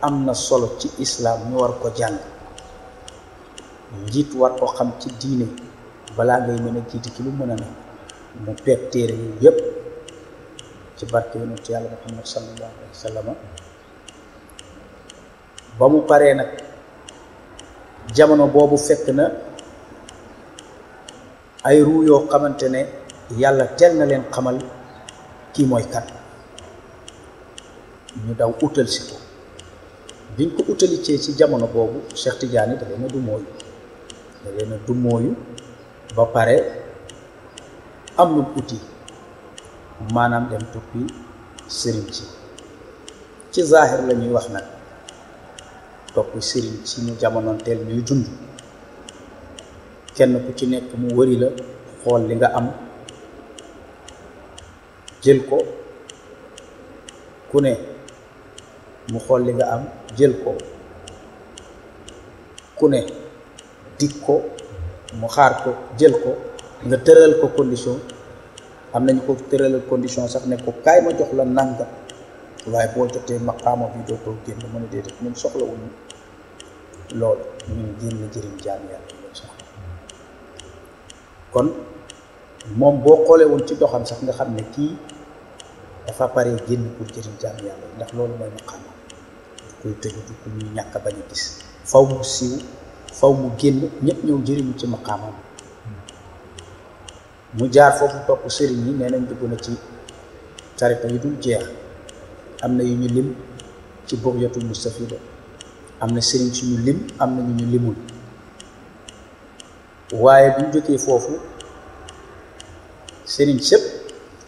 am na solo ci islaam ñu war ko jàng njiit war ko xam ci diine balaa ngay mën a jiite ci lu mën a ne mu peeg téere yi yépp ci barke yonent yàlla Muhammad sallallahu alayhi wa sallam ba mu paree nag jamono boobu fekk na ay ruu yoo xamante ne yàlla teel na leen xamal kii mooy kan ñu daw utal si ko biñ ko utalicee ci jamono boobu Cheikh Tidiane da leen a du mooyu ba pare am lu uti maanaam dem toppi sëriñ ci zaahir la ñuy wax nag topp sëriñ ci ñu jamonoonteel ñuy dund kenn ku ci nekk mu wëri la xool li nga am jël ko ku ne mu xool li nga am jël ko ku ne dig ko mu xaar ko jël ko nga tëral ko condition am nañu ko tëralal condition sax ne ko kaay ma jox la nangam waaye boo jotee maqaama bi dootoo génn mën a déedéet ñun soxlawuñu loolu ñun génn jëriñ jaam yàlla loolu soxla kon moom boo xoolee woon ci doxam sax nga xam ne kii dafa pare génn pour jëriñ jaam yàlla ndax loolu mooy maqaama du koy tëju du ko ñuy ñàkk bañ a gis faw mu siiw faw mu génn ñëpp ñëw jëriñu ci maqaamam mu jaar foofu topp sëriñ yi nee nañ dugg na ci tariqa yi dul jeex am na yu ñu lim ci Bughyatul Mustafida am na sëriñ suñu lim am na ñu limul waaye bu ñu jógee foofu sëriñ sëpp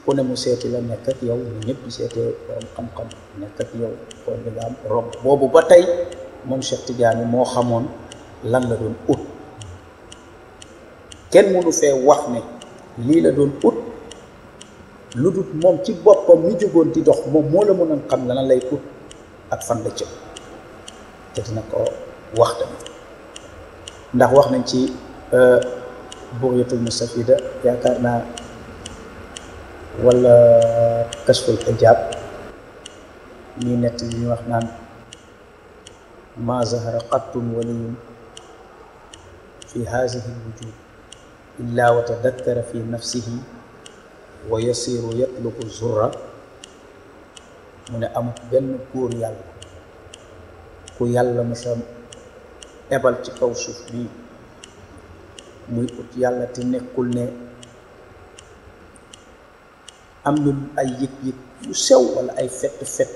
ku ne mu seeti la nekk ak yow ñu ñëpp di seetee borom xam-xam nekk ak yow kon di nga am rob boobu ba tey moom Cheikh Tidiane moo xamoon lan la doon ut kenn mënu fee wax ne lii la doon ut lu dul moom ci boppam mi jógoon di dox moom moo la mën a xam lan lay ut ak fan la jëm te dina ko wax tamit ndax wax nañ ci Bughyatul Mustafida yaakaar naa wala Kashful Hijab ñi nett yi ñu wax naan ma zahara qattun waliyun fi haadihi al-wujud illa wa tadakkara fi nafsihi wa yasiru yatlubu zurra mu ne amut benn góor yàlla ku yàlla mësa ebal ci kaw suuf bii muy ut yàlla te nekkul ne am na ay yëg-yëg yu sew wala ay fett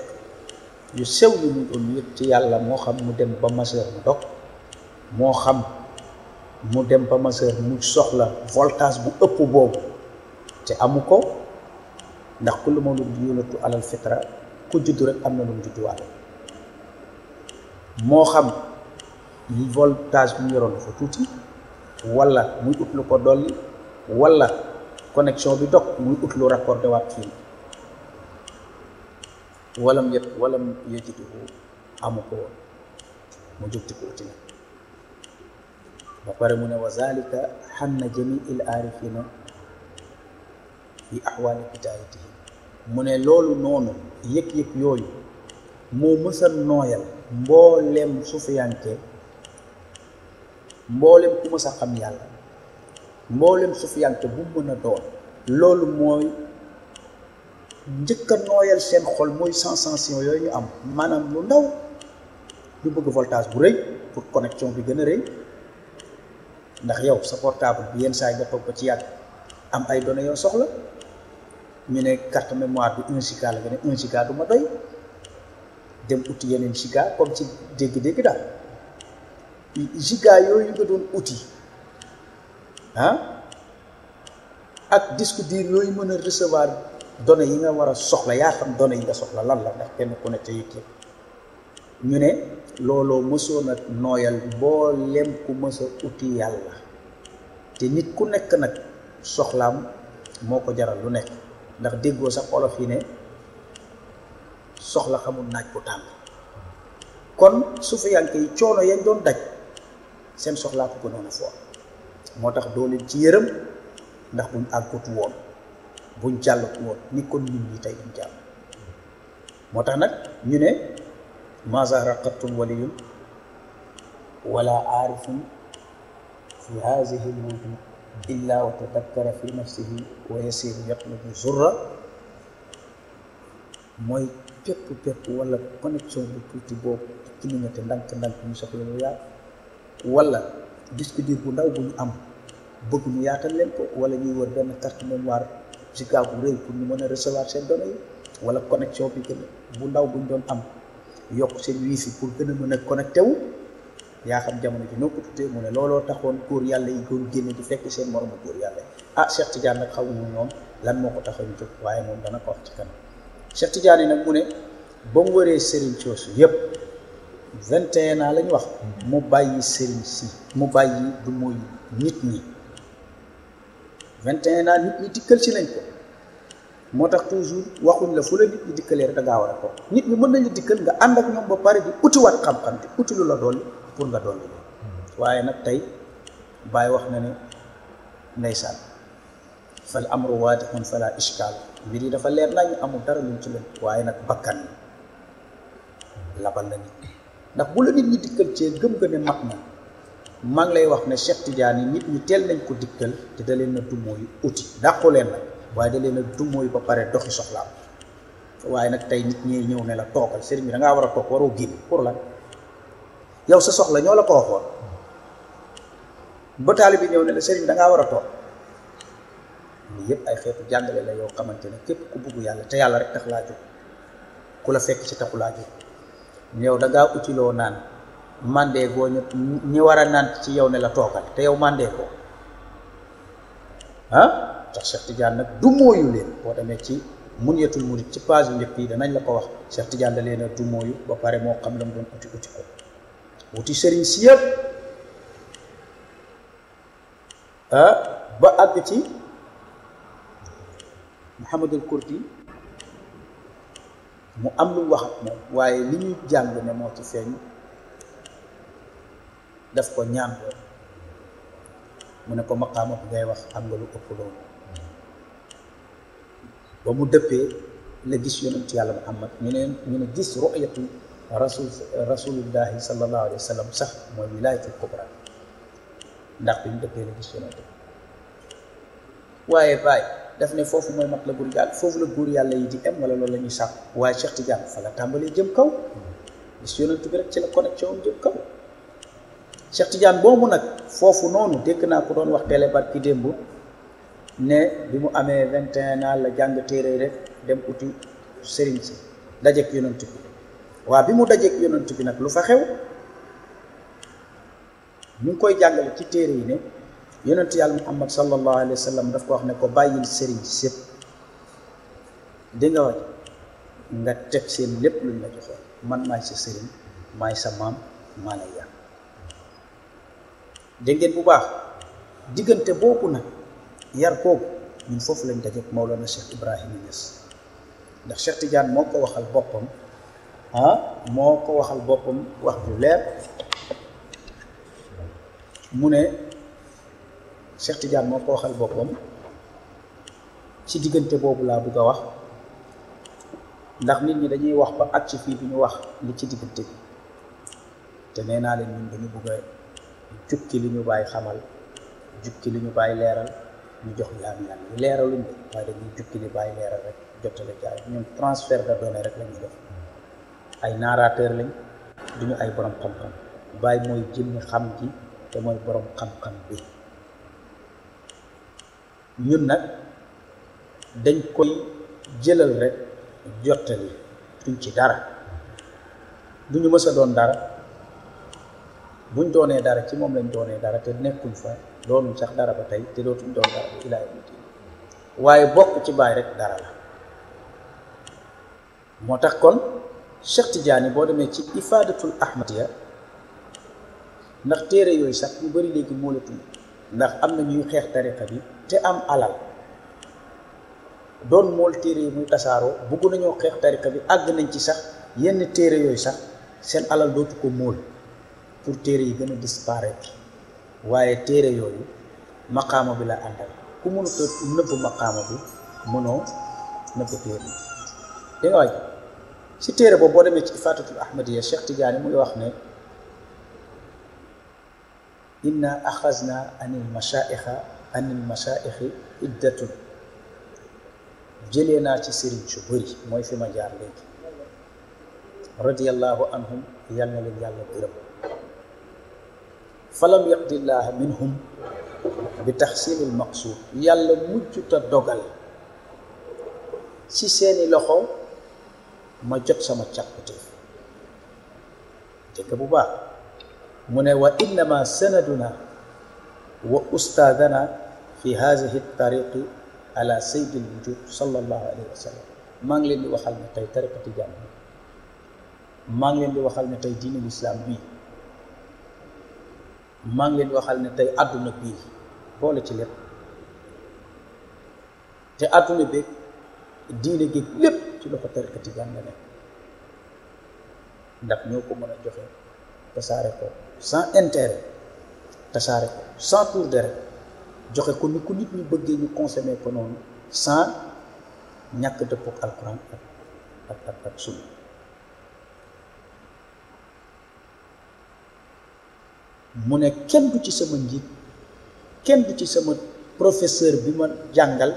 yu sew yu mu doon yëg ci yàlla moo xam mu dem ba majeur mu dog moo xam mu dem ba majeur mu soxla voltage bu ëpp boobu te amu ko ndax kullu mawludin yuladu alal fitra ku juddu rek am na lu mu judduwaale moo xam voltage bi mu yoroon dafa tuuti wala muy ut lu ko dolli wala connexion bi dog muy ut lu raccordé waat fii walam yajiduhu amu ko woon mu jóg di ko uti nag ba pare mu ne wa zalika xanna jamiil aarifina fi axwaali bidaayatihi mu ne loolu noonu yëg-yëg yooyu moo mësa nooyal mboolem sufiyanke mboolem ku mësa xam yàlla mboolem sufiyanke bu mën a doon loolu mooy njëkk a nooyal seen xol mooy sensation yooyu ñu am maanaam lu ndaw ñu bëgg voltage bu rëy pour connexion bi gën a rëy ndax yow sa portable bi yenn saa yi nga toog ba ci yàgg am ay données yoo soxla ñu ne carte mémoire bi 1 giga la nga ne 1 giga du ma doy dem uti yeneen giga comme ci dégg-dégg daal giga yooyu nga doon uti ak disque dur yooyu mën a recevoir données yi nga war a soxla yaa xam données yi nga soxla lan la ndax kenn ku ne te yëg ñu ne looloo mësoon a nooyal mboolem ku mës a uti yàlla te nit ku nekk nag soxlaam moo ko jaral lu nekk ndax déggoo sax olof yi ne soxla xamul naaj bu tàng kon sufiyanke yi coono yañ doon daj seen soxlaa ko gënoon a foor moo tax doo leen ci yërëm ndax buñ àggut woon buñ jàllut woon ni kon nit ñi tey duñ jàll moo tax nag ñu ne ma zahara qattun waliyun wala aarifun fi haadihi lwujud illa wa tadakkara fi nafsihi wa yasiru yatlubu zurra. mooy pépp wala connexion bu tuuti boobu clignoté ndànk-ndànk ñu soxla lu yaat, wala disque dur bu ndaw bu ñu am bëgg ñu yaatal leen ko, wala ñuy wër benn carte mémoire ci gaaw bu rëy pour ñu mën a recevoir seen données yi, wala connexion bi gën bu ndaw bu ñu doon am yokk seen wifi pour gën a mën a connecté wu. yaa xam jamono ji noo ko tuddee mu ne looloo taxoon góor yàlla yi doon génne di fekk seen moromu góor yàlla yi. Cheikh Tidiane nag xamuñu ñoom lan moo ko taxoon jóg, waaye moom dana ko wax ci kanam. Cheikh Tidiane nag mu ne ba mu wëree Serigne soosu yëpp 21 ans lañ wax mu bàyyi Serigne si, mu bàyyi du mooy nit ñi. 21 ans nit ñi dikkal si nañ ko, moo tax toujours waxuñ la fu la nit ñi dikkalee rek da ngaa war a ko. nit ñi mën nañu dikkal nga ànd ak ñoom ba pare di utiwaat xam-xam di uti lu la dolli pour nga dolli leen. waaye nag tey Baay wax na ne ndeysaan fal amru waadihun fala ishkaal, mbir yi dafa leer nañu amul dara luñ ci leen. waaye nag bakkan labal na nit ñi, ndax bu la nit ñi dikkal cee gëm nga ne mat na. maa ngi lay wax ne Cheikh Tidiane yi nit ñi teel nañ ko dikkal te da leen a dumóoyu uti dàqu leen nag, waaye da leen a dumóoyu ba pare doxi soxlaam. waaye nag tey nit ñi ñëw ne la toogal sëriñ bi da ngaa war a toog, waroo génn pour lan? yow sa soxla ñoo la ko waxoon ba taalibe bi ñëw ne la sëriñ bi da ngaa war a toog. lii yëpp ay xeetu jàngale la yoo xamante ne képp ku bugg yàlla te yàlla rek tax laa jóg, ku la fekk ci taxu laa jóg. yow da ngaa utiloo naan mandee goo ñi war a naan ci yow ne la toogal te yow mandee ko tax Cheikh Tidiane nag du mooyu leen. boo demee ci Munyatul Murid ci page yu njëkk yi danañ la ko wax. Cheikh Tidiane da leen a du mooyu ba pare moo xam la mu doon uti ko wuti sëriñ si yëpp ba àgg ci Muhammadul Kurdi mu am lu wax ak moom, waaye li ñuy jàng ne moo ci feeñ daf ko ñaan lool. mu ne ko maqaama bi ngay wax am nga lu ëpp loolu. ba mu dëppee la gis yonent yàlla Muhammad ñu ne gis ru'yatu rasulillahi sallallahu alayhi wa sallam sax mooy wilaayatul kubra, ndax bi mu dëppee la gis yonent bi. waaye Baay daf ne foofu mooy mat la góor yàlla, foofu la góor yàlla yi di em wala loolu la ñuy sàkk. waaye Cheikh Tidiane fa la tàmbalee jëm kaw, gis yonent bi rek ci la connexion jëm kaw. Cheikh Tidiane boobu nag foofu noonu dégg naa ko doon wax télé barki démb ne bi mu amee 21 ans la jàng téere rek dem uti sëriñ si dajeek yonent bi. waaw bi mu dajeek yonent bi nag lu fa xew ñu ngi koy jàngale ci téere yi ne yonent yàlla Muhammad sallallahu alayhi wa sallam daf ko wax ne ko bàyyil sëriñ si yëpp dégg nga wax nga teg seen lépp luñ la joxoon, man maay sa sëriñ, maay sa maam, maa lay yar. dégg ngeen bu baax diggante boobu nag yar boobu ñun foofu lañ dajeek Mawlana Cheikh Ibrahima Niass, ndax Cheikh Tidiane moo ko waxal boppam moo ko waxal boppam wax ju leer. mu ne Cheikh Tidiane moo ko waxal boppam ci diggante boobu laa bëgg a wax, ndax nit ñi dañuy wax ba ak ci fii bi ñu wax li ci diggante bi. te nee naa leen ñun dañu bëgg a jukki li ñu bàyyi xamal, jukki li ñu bàyyi leeral, ñu jox jaam yàlla ñu leeraluñ de, waaye dañuy jukki li bàyyi leeral rek jottale jaay. ñun transfert de données rek la ñuy def, ay narrateur lañ, duñu ay borom xam-xam. bàyyi mooy jëmmi xam ji te mooy borom xam-xam bi. ñun nag dañ koy jëlal rek jottali, duñ ci dara, duñu mës a doon dara. buñ doonee dara ci moom lañ doonee dara te nekkuñ fa, doonuñ sax dara ba tey te dootuñ doon dara ba ilaa yawmi diin. waaye bokk ci Baay rek dara la. moo tax kon Cheikh Tidiane boo demee ci Ifaadatul Ahmadiya, ndax téere yooyu sax ñu bari léegi moo la tudd, ndax am na ñuy xeex tariqa bi te am alal doon mool téere yi muy tasaaroo, bugg nañoo xeex tariqa bi, àgg nañ ci sax yenn téere yooyu sax seen alal dootu ko mool pour téere yi gën a disparaître. waaye téere yooyu maqaama bi la àndal, ku mënut a nëbb maqaama bi mënoo nëbb téere yi. dégg nga waaj si téere boobu boo demee ci Ifatatul Ahmadiya Cheikh Tidiane mu ngi wax ne inna axazna anil mashaayixi iddatun jëlee naa ci sëriñ su bëri mooy fi ma jaar léegi radiyallahu anhum yal na leen yàlla gërëm falam yaqdillah minhum bi taxsilil maqsuud yàlla mujjuta dogal ci seeni loxo ma jot sama càkkutéef dégg bu baax mu ne wa innama sanaduna wa ustaadana fi haadihi tariqi ala sayyidil wujud sallallahu alayhi wa sallam maa ngi leen di waxal ne tey tariqa tijaan bi maa ngi leen di waxal ne tey diinul islaam bii maa ngi leen di waxal ne tey àdduna bii boole ci lépp te àdduna bi diine gi lépp ci loxo tariqa tijaan la nekk ndax ñoo ko mën a joxe tasaare ko sans intérêt tasaare ko sans tour deret joxe ko ni ku nit ñi bëggee ñu consommer ko noonu sans ñàkk dëppook alquran ak sunna mu ne kenn du ci sama njiit kenn du ci sama professeur bi ma jàngal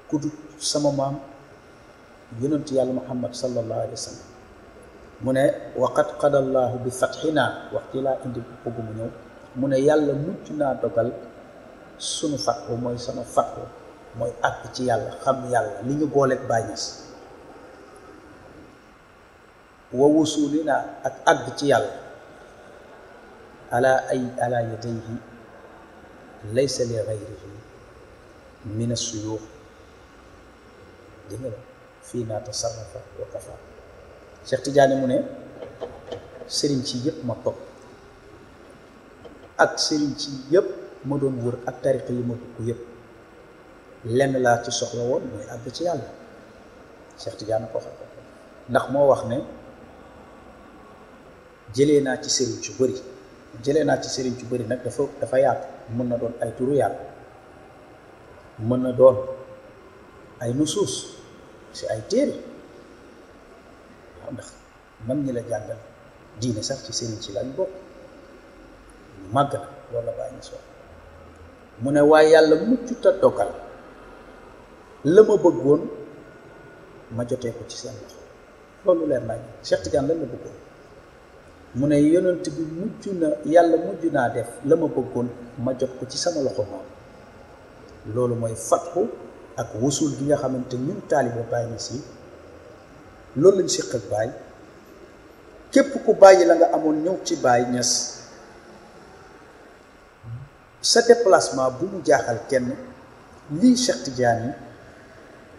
ku du sama maam yonent yàlla muhammad sallallahu alayhi wa sallam mu ne waqad qadallahu bi fatxina wax ci laa indi bëgg mu ñëw mu ne yàlla mujj naa dogal sunu fatxu mooy sama fatxu mooy àgg ci yàlla xam yàlla li ñu booleeg bàññis wa wusulina ak àgg ci yàlla ala yadayhi laysa li gayrihi min as-suyuux dégg nga fii naa tasarrafa wa kafa Cheikh Tidiane mu ne sëriñ ci yëpp ma topp ak sëriñ ci yëpp ma doon wër ak tariqa yi ma dugg yëpp lenn laa ci soxla woon mooy àgg ci yàlla Cheikh Tidiane ko xam ndax moo wax ne jëlee naa ci sëriñ ci bëri jëlee naa ci sëriñ ci bëri nag dafa yaatu mën na doon ay turu yàlla mën na doon ay nusuus si ay téere waaw ndax man ñi la jàngal diine sax ci sëriñ ci lañ bokk ñu màgg na loolu la bàyyi soo mu ne waaye yàlla muccut a dogal la ma bëggoon ma jotee ko ci seen loxo loolu leer naa ñu Cheikh Tidiane lan la bëggoon mu ne yonent bi yàlla mujj naa def la ma bëggoon ma jot ko ci sama loxo moom loolu mooy fatxu ak wusul gi nga xamante ñun taaliba Baay Ñas yi loolu lañ séq ak Baay képp ku bàyyi la nga amoon ñëw ci Baay Ñas sa déplacement bu mu jaaxal kenn lii Cheikh Tidiane yi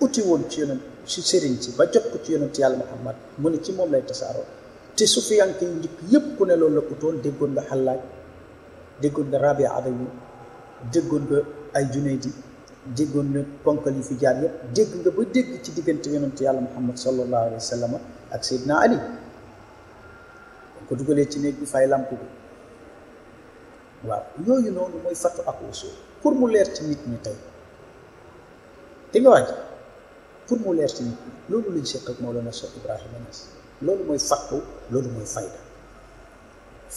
uti woon ci yonent ci sëriñ ci ba jot ko ci yonent yàlla Muhammad mu ne ci moom lay tasaaroo te sufiyanke yu njëkk yépp ku ne loolu la utoon déggoon nga Xallaaj déggoon nga Rabi Adawi déggoon nga ay Junaydi déggoon nga ponkal yi fi jaar yépp dégg nga ba dégg ci diggante yonent yàlla Muhammad sallallahu alayhi wa sallam ak Seydina Ali ko dugalee ci néeg bi fay lamp bi waaw yooyu noonu mooy fattu ak usul pour mu leer ci nit ñi tey te nga wàññi pour mu leer ci nit ñi loolu lañ seq ak Mawlana Cheikh Ibrahima Niass loolu mooy fattu loolu mooy fayda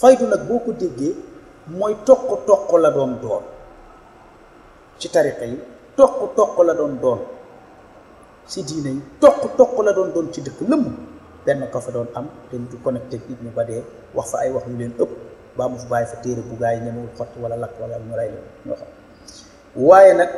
faydu nag boo ko déggee mooy toq la doon ci tariqa yi toq la doon ci diine yi toq la doon ci dëkk lëmm benn ko fa doon am te du connecté nit ñi ba dee wax fa ay wax yu leen ëpp baa mu fi bàyyi fa téere bu gaa yi ñemewul xott wala lakk wala ñu rey la ñoo xam waaye nag